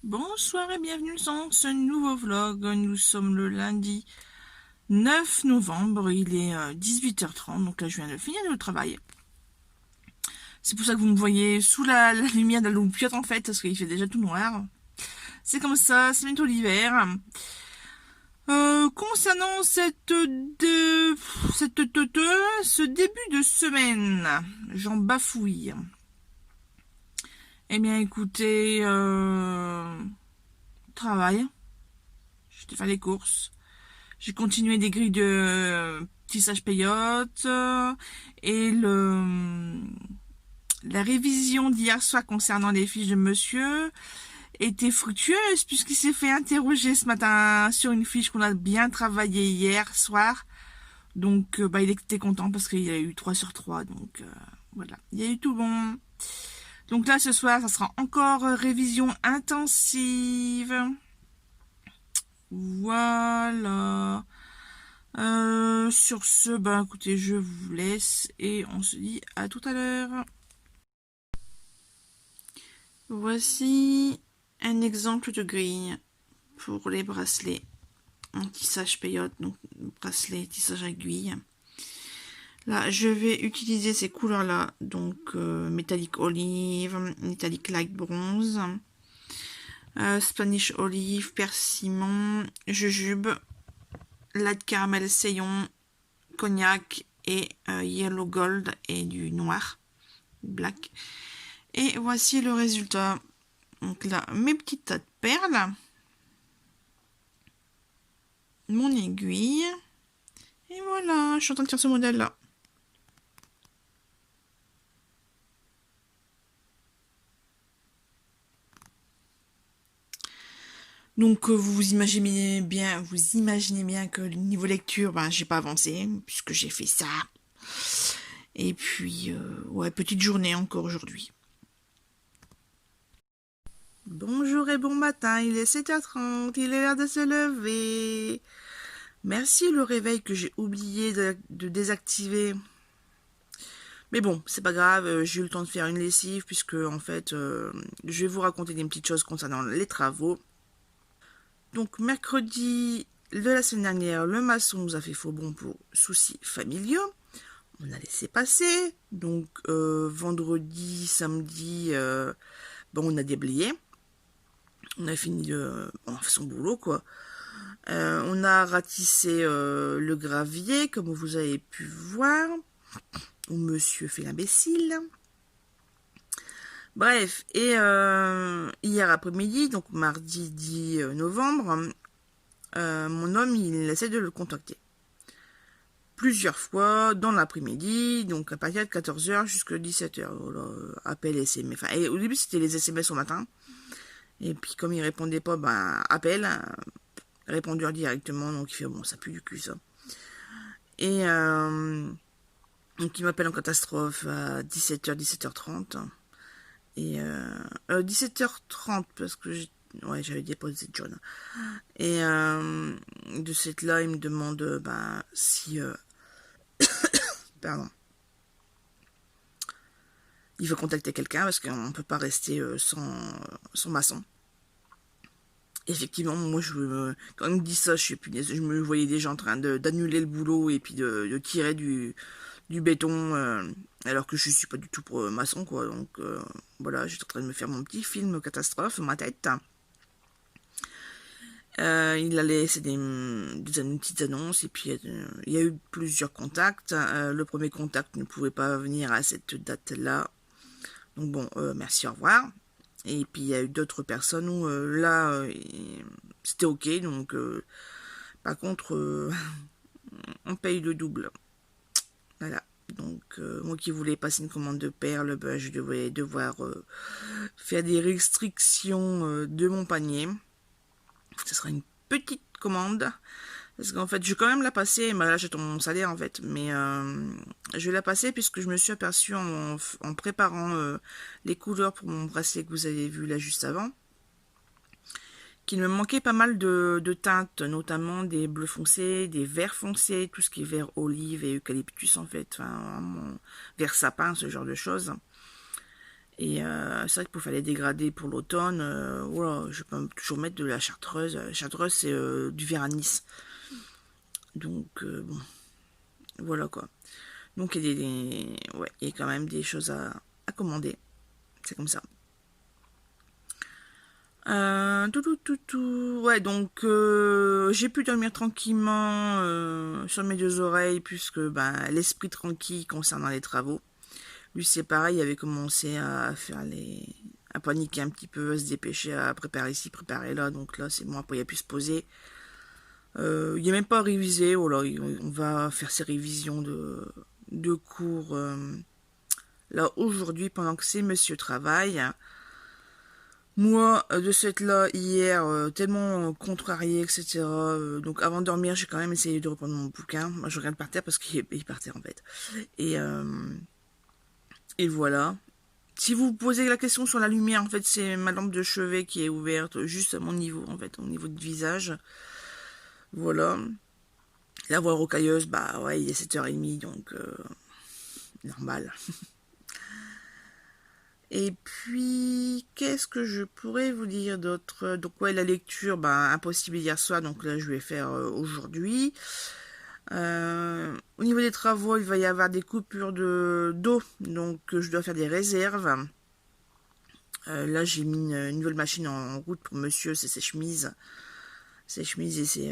Bonsoir et bienvenue dans ce nouveau vlog. Nous sommes le lundi 9 novembre, il est 18h30, donc là je viens de finir le travail. C'est pour ça que vous me voyez sous la lumière de la loupiote en fait, parce qu'il fait déjà tout noir. C'est comme ça, c'est bientôt l'hiver. Concernant ce début de semaine, j'en bafouille. Eh bien écoutez, travail, je vais faire les courses. J'ai continué des grilles de tissage peyote et la révision d'hier soir concernant les fiches de monsieur était fructueuse puisqu'il s'est fait interroger ce matin sur une fiche qu'on a bien travaillée hier soir. Donc il était content parce qu'il a eu 3 sur 3. Donc voilà, il y a eu tout bon. Donc là ce soir ça sera encore révision intensive. Voilà. Sur ce, écoutez, je vous laisse et on se dit à tout à l'heure. Voici un exemple de grille pour les bracelets en tissage peyote, donc bracelet tissage aiguille. Là, je vais utiliser ces couleurs-là, donc métallique olive, métallique light bronze, Spanish olive, persimmon, jujube, light caramel seillon, cognac et yellow gold et du noir, black. Et voici le résultat. Donc là, mes petites tas de perles, mon aiguille, et voilà, je suis en train de faire ce modèle là. Donc vous imaginez bien que le niveau lecture, j'ai pas avancé puisque j'ai fait ça. Et puis ouais, petite journée encore aujourd'hui. Bonjour et bon matin, il est 7h30, il est l'heure de se lever. Merci le réveil que j'ai oublié de désactiver. Mais bon, c'est pas grave, j'ai eu le temps de faire une lessive puisque en fait, je vais vous raconter des petites choses concernant les travaux. Donc mercredi de la semaine dernière, le maçon nous a fait faux bon pour soucis familiaux. On a laissé passer. Donc vendredi, samedi, on a déblayé. On a fini on a fait son boulot quoi. On a ratissé le gravier comme vous avez pu voir. Où monsieur fait l'imbécile. Bref, et hier après-midi, donc mardi 10 novembre, mon homme, il essaie de le contacter. Plusieurs fois dans l'après-midi, donc à partir de 14h jusqu'à 17h. Voilà, appel, SMS. Enfin, et au début, c'était les SMS au matin. Et puis, comme il répondait pas, appel, répondeur directement. Donc, il fait, bon, ça pue du cul, ça. Et donc, il m'appelle en catastrophe à 17h, 17h30. Et 17h30 parce que j'avais déposé John. Et de cette là, il me demande si pardon, il veut contacter quelqu'un parce qu'on peut pas rester sans maçon. Effectivement, moi quand il me dit ça, je me voyais déjà en train d'annuler le boulot et puis de tirer du béton alors que je suis pas du tout pour maçon quoi. Donc voilà, j'étais en train de me faire mon petit film catastrophe dans ma tête. Il a laissé des petites annonces et puis il y a eu plusieurs contacts. Le premier contact ne pouvait pas venir à cette date là, donc bon, merci, au revoir. Et puis il y a eu d'autres personnes où là c'était ok, donc par contre on paye le double. Voilà. Donc moi qui voulais passer une commande de perles, je devais devoir faire des restrictions de mon panier. Ce sera une petite commande. Parce qu'en fait, je vais quand même la passer. Là, j'attends mon salaire, en fait. Mais je vais la passer puisque je me suis aperçue en préparant les couleurs pour mon bracelet que vous avez vu là juste avant, qu'il me manquait pas mal de teintes, notamment des bleus foncés, des verts foncés, tout ce qui est vert olive et eucalyptus, en fait. Enfin, vert sapin, ce genre de choses. Et c'est vrai que pour faire les dégradés pour l'automne, voilà, je peux toujours mettre de la chartreuse. La chartreuse, c'est du Véranis. Donc, bon, voilà quoi. Donc, ouais, il y a quand même des choses à commander. C'est comme ça. Ouais, donc j'ai pu dormir tranquillement sur mes deux oreilles puisque ben, l'esprit tranquille concernant les travaux. Lui c'est pareil, il avait commencé à faire à paniquer un petit peu, à se dépêcher, à préparer ici, préparer là. Donc là c'est bon, après il a pu se poser. Il n'est même pas révisé, voilà, on va faire ses révisions de cours là aujourd'hui pendant que ces messieurs travaillent. Moi, de cette là, hier, tellement contrarié, etc. Donc avant de dormir, j'ai quand même essayé de reprendre mon bouquin. Moi, je regarde par terre parce qu'il partait en fait. Et, euh, et voilà. Si vous posez la question sur la lumière, en fait, c'est ma lampe de chevet qui est ouverte juste à mon niveau, en fait, au niveau du visage. Voilà. La voix rocailleuse, bah ouais, il est 7h30, donc normal. Et puis, qu'est-ce que je pourrais vous dire d'autre? Donc ouais, la lecture, bah impossible hier soir, donc là je vais faire aujourd'hui. Au niveau des travaux, il va y avoir des coupures d'eau, donc je dois faire des réserves. Là j'ai mis une nouvelle machine en route pour monsieur, c'est ses chemises. Ses chemises et c'est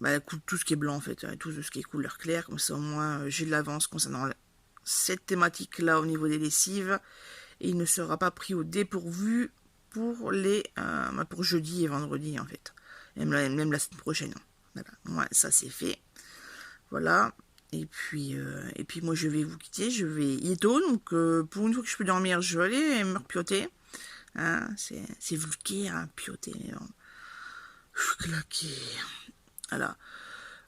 bah, tout ce qui est blanc en fait, tout ce qui est couleur claire, comme ça au moins j'ai de l'avance concernant cette thématique là au niveau des lessives. Et il ne sera pas pris au dépourvu pour jeudi et vendredi en fait, même la semaine prochaine. Voilà, ouais, ça c'est fait. Voilà. Et puis moi je vais vous quitter, il est tôt, donc pour une fois que je peux dormir, je vais aller me repioter. Hein, c'est vulgaire, hein, pioter. Je suis claqué. Voilà.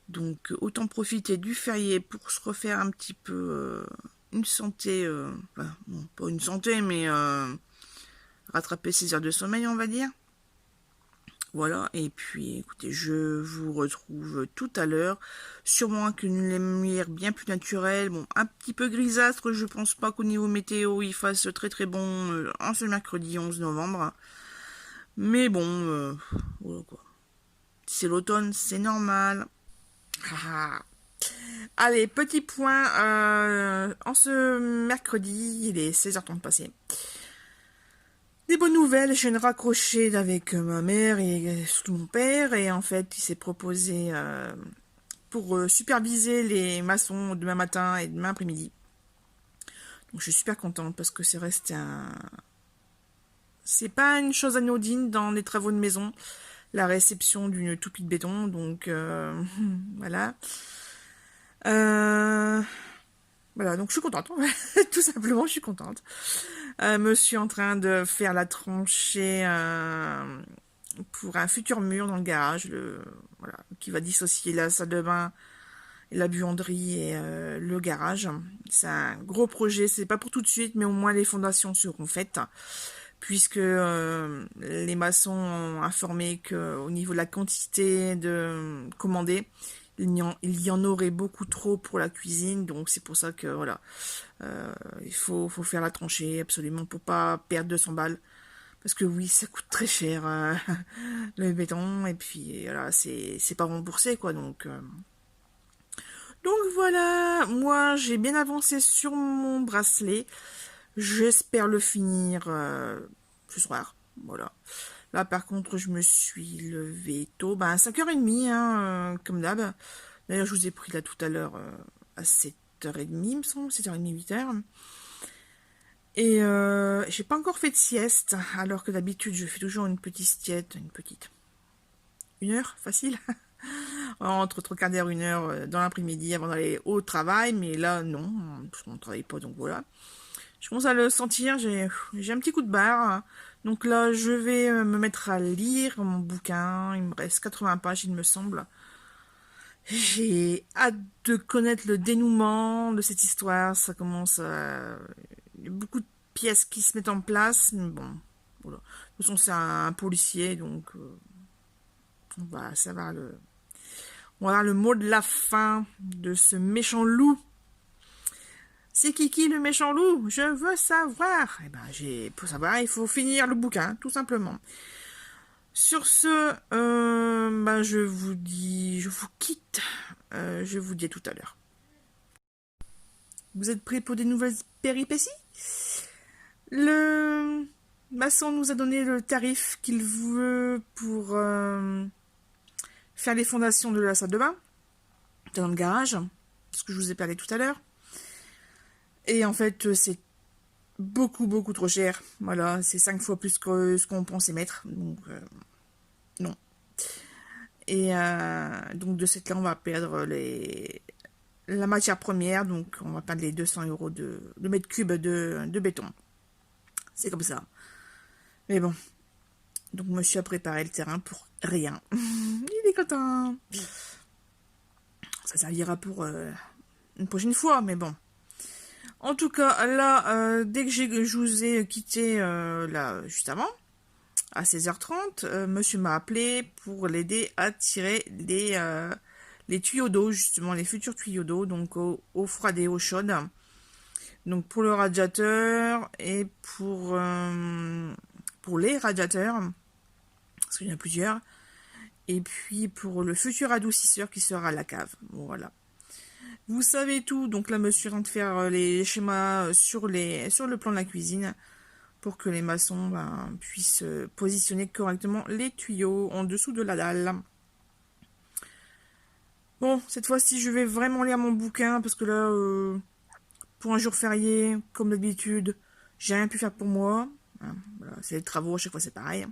Donc autant profiter du férié pour se refaire un petit peu une santé, enfin, bon, pas une santé, mais rattraper 6 heures de sommeil, on va dire. Voilà, et puis écoutez, je vous retrouve tout à l'heure, sûrement avec une lumière bien plus naturelle, bon, un petit peu grisâtre, je pense pas qu'au niveau météo il fasse très très bon en ce mercredi 11 novembre, mais bon, voilà quoi. C'est l'automne, c'est normal. Allez, petit point, en ce mercredi, il est 16h30 passé. Des bonnes nouvelles, je viens de raccrocher avec ma mère et surtout mon père, et en fait, il s'est proposé pour superviser les maçons demain matin et demain après-midi. Donc je suis super contente parce que c'est resté c'est pas une chose anodine dans les travaux de maison, la réception d'une toupie de béton, donc voilà. Voilà, donc je suis contente, tout simplement, je suis contente. Monsieur est en train de faire la tranchée pour un futur mur dans le garage, voilà, qui va dissocier la salle de bain, la buanderie et le garage. C'est un gros projet, c'est pas pour tout de suite, mais au moins les fondations seront faites, puisque les maçons ont informé qu'au niveau de la quantité de commandés, il y en aurait beaucoup trop pour la cuisine, donc c'est pour ça que voilà, il faut faire la tranchée absolument pour pas perdre 200 balles. Parce que oui, ça coûte très cher le béton, et puis voilà, c'est pas remboursé quoi, donc voilà, moi j'ai bien avancé sur mon bracelet. J'espère le finir ce soir. Voilà. Là par contre je me suis levée tôt, ben 5h30 hein, comme d'hab. D'ailleurs je vous ai pris là tout à l'heure à 7h30 il me semble, 7h30, 8h. Et j'ai pas encore fait de sieste, alors que d'habitude je fais toujours une petite sieste, une heure facile. Entre 3/4 d'heure, une heure dans l'après-midi avant d'aller au travail, mais là non, parce qu'on ne travaille pas, donc voilà. Je commence à le sentir, j'ai un petit coup de barre. Donc là, je vais me mettre à lire mon bouquin. Il me reste 80 pages, il me semble. J'ai hâte de connaître le dénouement de cette histoire. Ça commence à... Il y a beaucoup de pièces qui se mettent en place. Mais bon, voilà. De toute façon, c'est un policier, donc on va savoir on va avoir le mot de la fin de ce méchant loup. C'est qui le méchant loup? Je veux savoir. Eh ben, pour savoir, il faut finir le bouquin, tout simplement. Sur ce, ben, je vous quitte. Je vous dis à tout à l'heure. Vous êtes prêts pour des nouvelles péripéties? Le maçon nous a donné le tarif qu'il veut pour faire les fondations de la salle de bain, dans le garage, ce que je vous ai parlé tout à l'heure. Et en fait, c'est beaucoup trop cher. Voilà, c'est 5 fois plus que ce qu'on pensait mettre. Donc, non. Et donc, de cette là, on va perdre la matière première. Donc, on va perdre les 200 € de mètre cube de béton. C'est comme ça. Mais bon. Donc, monsieur a préparé le terrain pour rien. Il est content. Ça servira pour une prochaine fois, mais bon. En tout cas, là, dès que je vous ai quitté là, juste avant, à 16h30, monsieur m'a appelé pour l'aider à tirer les tuyaux d'eau, justement, les futurs tuyaux d'eau, donc eau froide et eau chaude. Donc pour le radiateur et pour les radiateurs, parce qu'il y en a plusieurs, et puis pour le futur adoucisseur qui sera à la cave. Bon, voilà. Vous savez tout, donc là, monsieur est en train de faire les schémas sur le plan de la cuisine pour que les maçons puissent positionner correctement les tuyaux en dessous de la dalle. Bon, cette fois-ci, je vais vraiment lire mon bouquin parce que là, pour un jour férié, comme d'habitude, j'ai rien pu faire pour moi. Voilà, c'est les travaux, à chaque fois c'est pareil.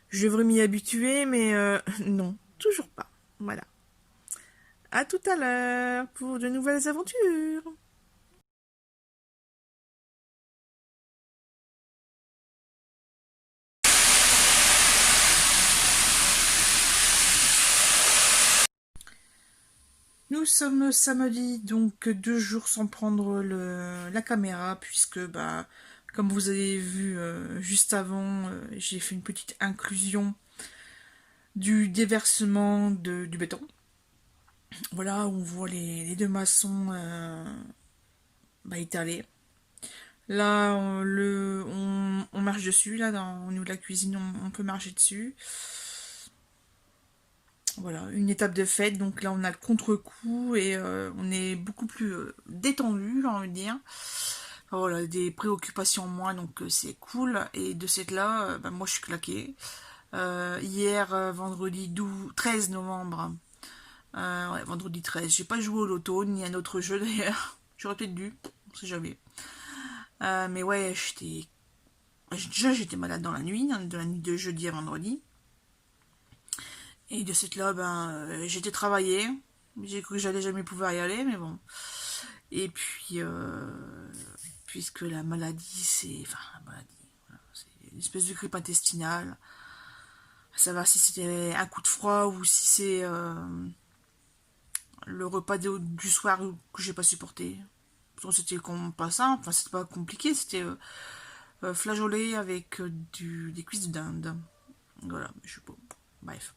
Je devrais m'y habituer, mais non, toujours pas. Voilà. À tout à l'heure pour de nouvelles aventures. Nous sommes samedi, donc 2 jours sans prendre la caméra, puisque, comme vous avez vu juste avant, j'ai fait une petite inclusion du déversement du béton. Voilà, on voit les deux maçons étalés. Là, on marche dessus, là, au niveau de la cuisine, on peut marcher dessus. Voilà, une étape de fête, donc là on a le contre-coup et on est beaucoup plus détendu, j'ai envie de dire. Enfin, voilà, des préoccupations en moins, donc c'est cool. Et de cette là, moi je suis claquée. Hier, vendredi 13 novembre, ouais, vendredi 13, j'ai pas joué au loto, ni à un autre jeu d'ailleurs. J'aurais peut-être dû, on sait jamais. Mais ouais, j'étais malade dans la nuit, de la nuit de jeudi à vendredi. Et de cette là, j'étais travaillée. J'ai cru que j'allais jamais pouvoir y aller, mais bon. Et puis, puisque la maladie, c'est une espèce de grippe intestinale. À savoir si c'était un coup de froid ou si c'est le repas du soir que j'ai pas supporté. C'était pas simple, enfin c'était pas compliqué, c'était flageolé avec des cuisses de dinde. Voilà, je sais pas. Bref.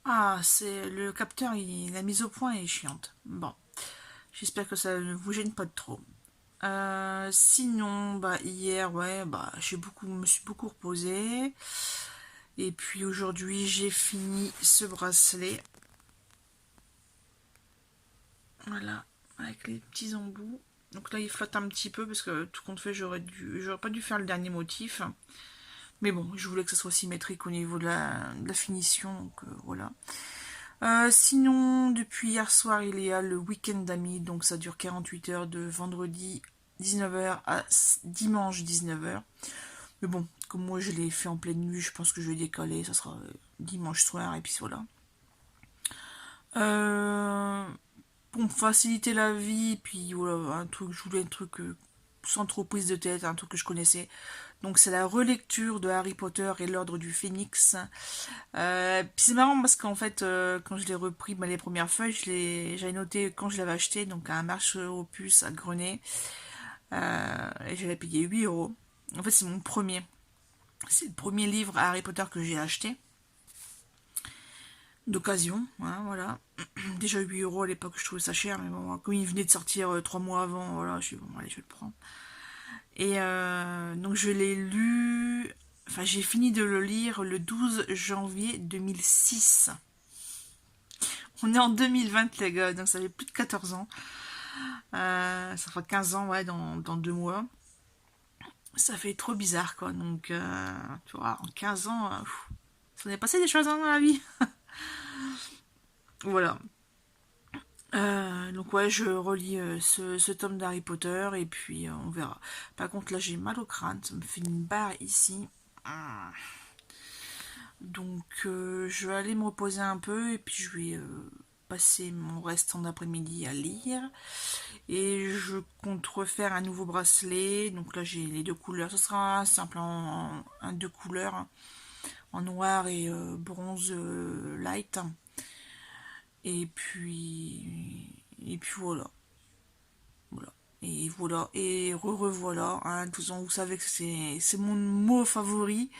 Ah, c'est le capteur, la mise au point est chiante. Bon, j'espère que ça ne vous gêne pas de trop. Sinon, hier, ouais, me suis beaucoup reposée. Et puis aujourd'hui, j'ai fini ce bracelet. Voilà, avec les petits embouts. Donc là, il flotte un petit peu parce que tout compte fait, j'aurais pas dû faire le dernier motif. Mais bon, je voulais que ça soit symétrique au niveau de la finition, donc voilà. Sinon, depuis hier soir, il y a le week-end d'amis, donc ça dure 48 heures de vendredi 19h à dimanche 19h. Mais bon, comme moi je l'ai fait en pleine nuit, je pense que je vais décaler, ça sera dimanche soir, et puis voilà. Pour me faciliter la vie, puis voilà, je voulais un truc sans trop prise de tête, un truc que je connaissais. Donc c'est la relecture de Harry Potter et l'Ordre du Phénix. Puis c'est marrant parce qu'en fait, quand je l'ai repris, les premières feuilles, j'avais noté quand je l'avais acheté, donc à un marché aux puces à Grenay. Et j'avais payé 8 €. En fait, c'est mon premier. C'est le premier livre Harry Potter que j'ai acheté. D'occasion, hein, voilà. Déjà 8 € à l'époque, je trouvais ça cher, mais bon, comme il venait de sortir 3 mois avant, voilà, je suis bon, allez, je vais le prendre. Et donc je l'ai lu, enfin j'ai fini de le lire le 12 janvier 2006. On est en 2020 les gars, donc ça fait plus de 14 ans. Ça fera 15 ans, ouais, dans 2 mois. Ça fait trop bizarre, quoi. Donc, tu vois, en 15 ans, ça n'est passé des choses dans la vie. Voilà. Donc ouais, je relis ce tome d'Harry Potter et puis on verra. Par contre, là, j'ai mal au crâne. Ça me fait une barre ici. Donc, je vais aller me reposer un peu et puis je vais passer mon restant d'après-midi à lire. Et je compte refaire un nouveau bracelet. Donc là, j'ai les 2 couleurs. Ce sera simple en 2 couleurs. En noir et bronze light. Et puis voilà. Voilà. Et voilà. Et revoilà. Hein. De toute façon, vous savez que c'est mon mot favori.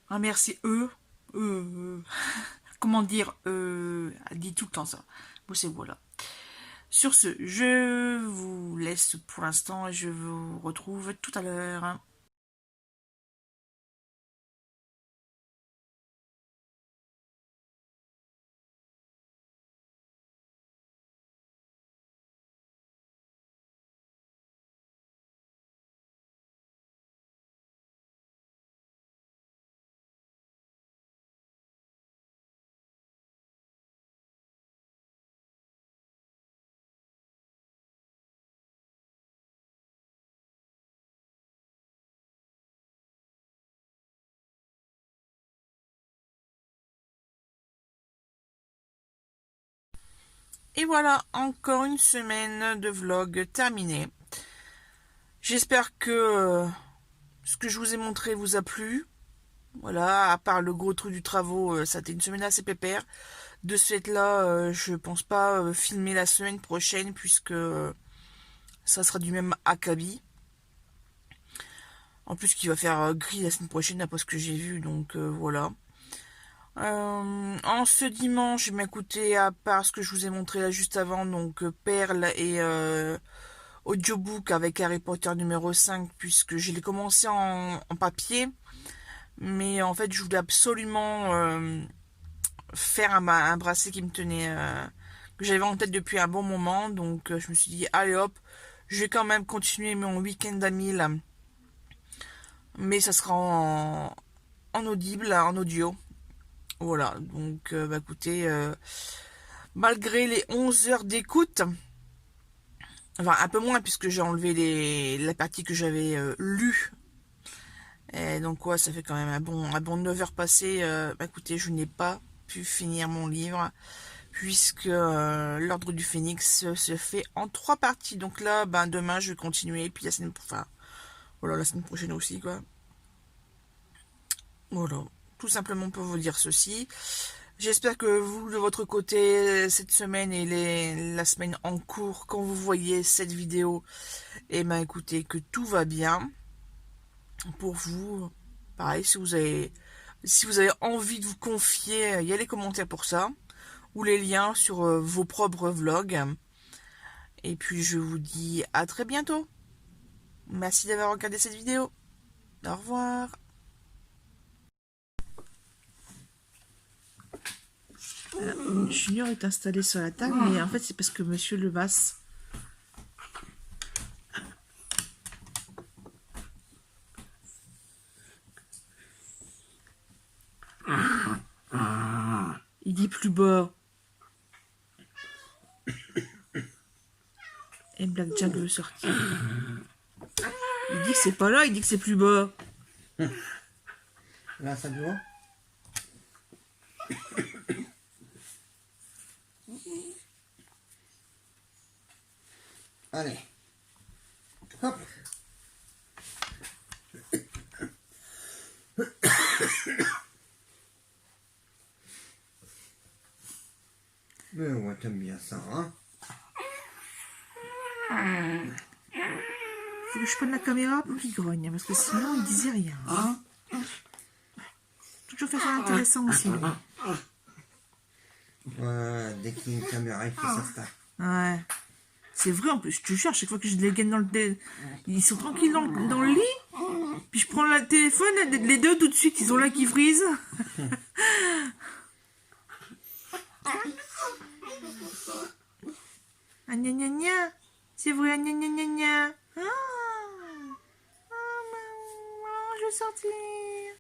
Ah, merci eux. Comment dire, elle dit tout le temps ça. Bon, c'est voilà. Sur ce, je vous laisse pour l'instant et je vous retrouve tout à l'heure. Et voilà, encore une semaine de vlog terminée. J'espère que ce que je vous ai montré vous a plu. Voilà, à part le gros truc du travaux, ça a été une semaine assez pépère. De ce fait-là, je pense pas filmer la semaine prochaine puisque ça sera du même acabit. En plus, qu'il va faire gris la semaine prochaine, d'après ce que j'ai vu, donc voilà. En ce dimanche, je m'écoutais à part ce que je vous ai montré là juste avant, donc Perle et audiobook avec Harry Potter numéro 5, puisque je l'ai commencé en papier, mais en fait, je voulais absolument faire un bracelet qui me tenait, que j'avais en tête depuis un bon moment, donc je me suis dit, allez hop, je vais quand même continuer mon week-end à 1000, mais ça sera en audible, en audio. Voilà, donc bah écoutez, malgré les 11 heures d'écoute, enfin un peu moins puisque j'ai enlevé la partie que j'avais lue, et donc ouais, ça fait quand même un bon 9 heures passées, bah écoutez, je n'ai pas pu finir mon livre, puisque l'ordre du Phénix se fait en 3 parties, donc là, ben demain je vais continuer, puis voilà, la semaine prochaine aussi, quoi. Voilà, tout simplement pour vous dire ceci. J'espère que vous, de votre côté, cette semaine et la semaine en cours, quand vous voyez cette vidéo, eh ben écoutez, que tout va bien pour vous. Pareil, si vous avez envie de vous confier, il y a les commentaires pour ça, ou les liens sur vos propres vlogs. Et puis je vous dis à très bientôt. Merci d'avoir regardé cette vidéo. Au revoir. Junior est installé sur la table, mais en fait c'est parce que Monsieur Lebas il dit plus bas. Et Blackjack veut sortir. Il dit que c'est pas là, il dit que c'est plus bas. Là, ça doit. Allez. Hop. Mais ouais, t'aimes bien ça, hein? Faut que je prenne la caméra pour qu'il grogne, parce que sinon il disait rien. Toujours faire ça intéressant aussi. Ouais, dès qu'il y a une caméra, il faut s'installer. Ouais. C'est vrai, en plus, je te jure, à chaque fois que je les gagne dans le... Ils sont tranquilles dans le lit. Puis je prends le téléphone, les deux, tout de suite, ils ont là qui frise. Ah, gna gna gna. C'est vrai, gna gna gna gna. Ah, je vais sortir.